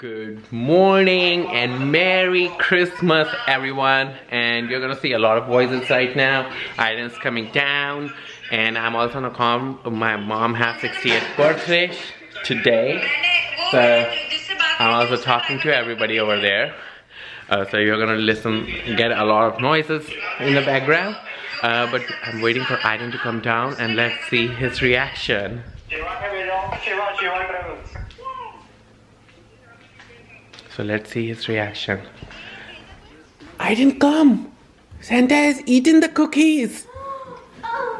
Good morning and Merry Christmas, everyone. And you're gonna see a lot of voices right now. Aiden's coming down, and I'm also gonna come. My mom has 60th birthday today, so I'm also talking to everybody over there. So you're gonna get a lot of noises in the background. But I'm waiting for Aiden to come down, and let's see his reaction. So let's see his reaction. I didn't come. Santa has eaten the cookies. Oh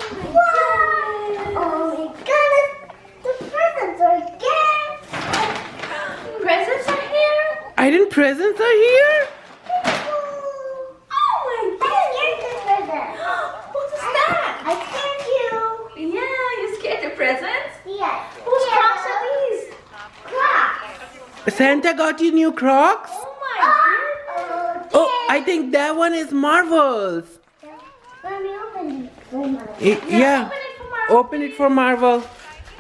my goodness! The presents are here. Presents are here. Aiden, presents are here. Oh my goodness! Here's the present. What's that? I scared you. Yeah, you scared the presents? Yes. Whose Crocs are these? Crocs. Santa got you new Crocs? Oh my Oh, I think that one is Marvel's. Let me open it. Yeah. Open it for Marvel.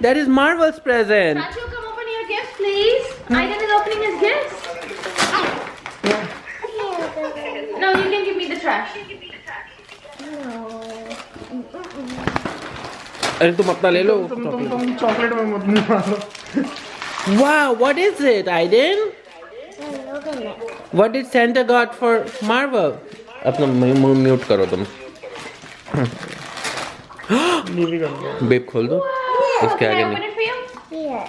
That is Marvel's present. Can't you come open your gifts, please? Aiden is opening his gifts. No, you can give me the trash. अरे तुम अपना ले लो. Chocolate में मत मारो. Wow, what is it, Aiden? Open it. What did Santa got for Marvel? अपना मुंह mute करो तुम. बेब खोल दो. इसके Can I आगे open नहीं. it for you? Yes.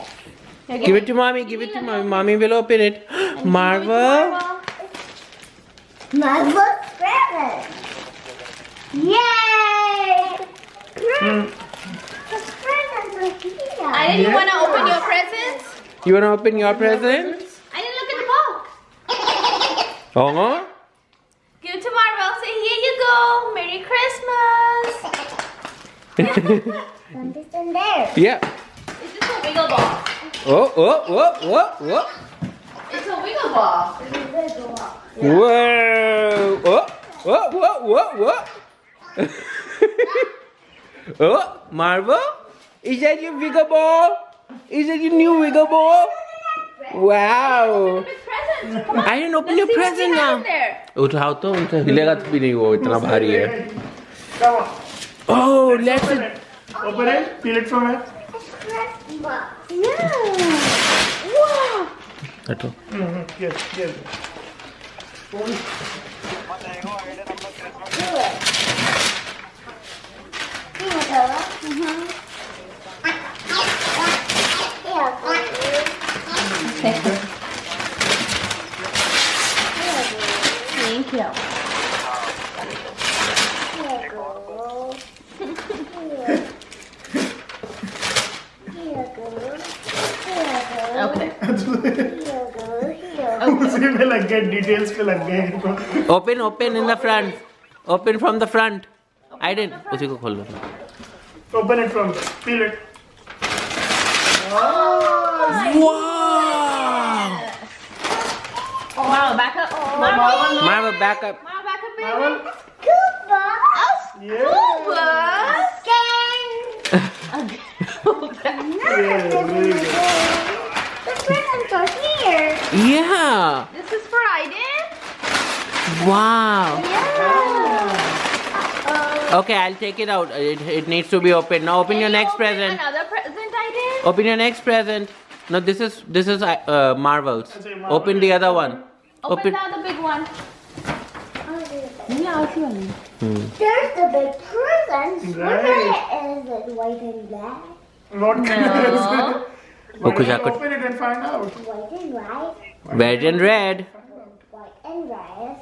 Give it to mommy. Give it to mommy. Mommy will open it. Marvel. Marvel's present. Yay! The presents are here. Aiden, you wanna open your presents? You wanna open your present? Aiden, look at the box. Oh. Give it to Marvel. Say, here you go. Merry Christmas. Something's in there. Yeah. It's just a wiggle ball. Oh. It's a wiggle ball. Whoa. Oh. Oh, Marvel? Is that your wiggle ball? Is that your new wiggle ball? Wow. Big present. Come on. I didn't open your See what we present have now. in there. उठाओ तो उनसे हिलेगा भी नहीं वो इतना भारी है. Come on. Oh, let's. Open it. Open it. Peel it from it. Yeah. Wow. हटो. Yes. Thank you. Okay. उसी में लग गए, डिटेल्स पे लग गए. Open in the front. Open from the front. I didn't. उसी को खोल लो. Open it from. Peel it. Wow. Wow, back up. Marvel. Marvel, back up. Marvel, back up, baby. Marvel. Koopa. Yeah. The presents are here. Yeah. This is for Aiden. Wow. Yeah. Okay, I'll take it out. It needs to be open. Now open your next present. Another present, Aiden. Open your next present. No, this is Marvel's. Open the other one. Open the other big one. Yeah, I'll see one. There's the big presents. Right. What is it? White and black? What color is it? Oh, कुछ Open it and find out. White and white. Red and red. White and red.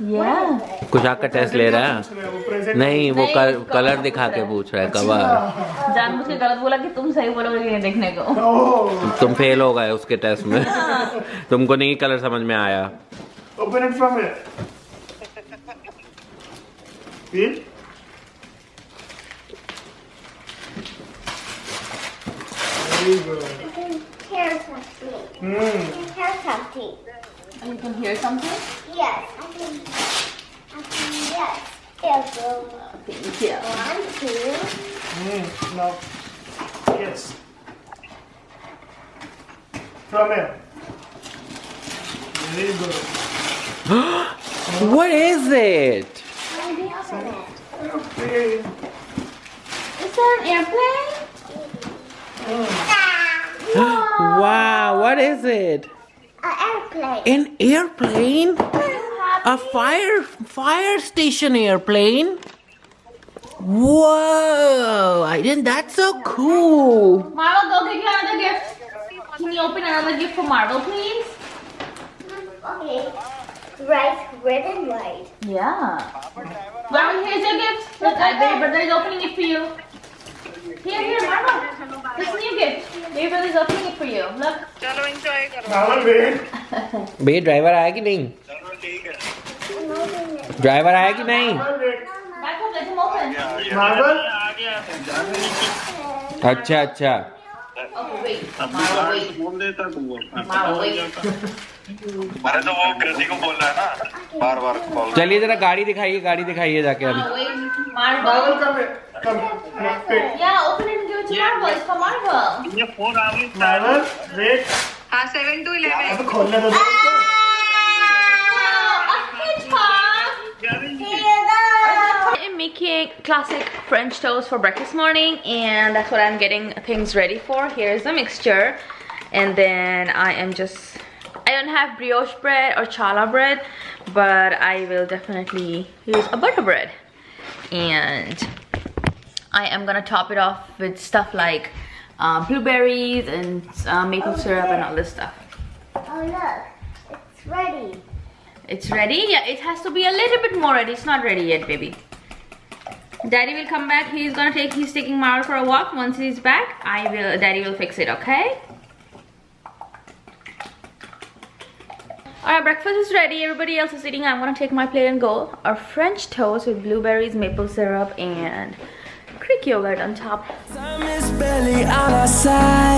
Yeah. Kushaq का test ले रहा है. वो present. नहीं, वो colour दिखा के पूछ रहा है कवर. जानबूझ के गलत बोला कि तुम सही बोलोगे कि नहीं देखने को. Oh. तुम फेल हो गए उसके टेस्ट में. तुमको नहीं कलर समझ में आया. Open it from here. Peel. Very good. You can hear something. You can hear something. You can hear something? Yes. Yes. Here go. Thank you. 1, 2. Now. Yes. From here. Very good. What is it? Okay. Is that an airplane? Wow, what is it? An airplane. An airplane? A fire station airplane? Whoa! That's so cool. Marvel, go get you another gift. Can you open another gift for Marvel, please? Okay. Right, red and white. Yeah. Marvel, here's your gift. Look, baby brother is opening it for you. Here, Marvel. This is your gift. Baby brother is opening it for you. Look. Marvel, wait. भैया driver आया कि नहीं? Driver आया कि नहीं? Marvel, wait. Back up, let him open. Marvel. अच्छा अच्छा. Okay, wait. Marvel, wait. Marvel, wait. अरे तो वो कृति को बोल रहा है ना बार-बार कॉल. चलिए जरा गाड़ी दिखाइए जाके अभी. Marvel, wait. Marvel, Marvel. come here. Come. Wait. Yeah, open it and give it to Marvel. It's for Marvel. ये फोन आ गई. Marvel, wait. हाँ 7 to 11. अब खोलने दो दोस्तों. Oh, a hedgehog. I'm making classic French toast for breakfast morning, and that's what I'm getting things ready for. Here's the mixture, and then I don't have brioche bread or challah bread, but I will definitely use a butter bread, and I am gonna top it off with stuff like blueberries and maple syrup and all this stuff. Oh look, it's ready. It's ready? Yeah, it has to be a little bit more ready. It's not ready yet, baby. Daddy will come back. He's taking Marvel for a walk. Once he's back, Daddy will fix it, okay? Alright, breakfast is ready. Everybody else is eating. I'm gonna take my plate and go. Our French toast with blueberries, maple syrup, and Greek yogurt on top. Time is barely on our side.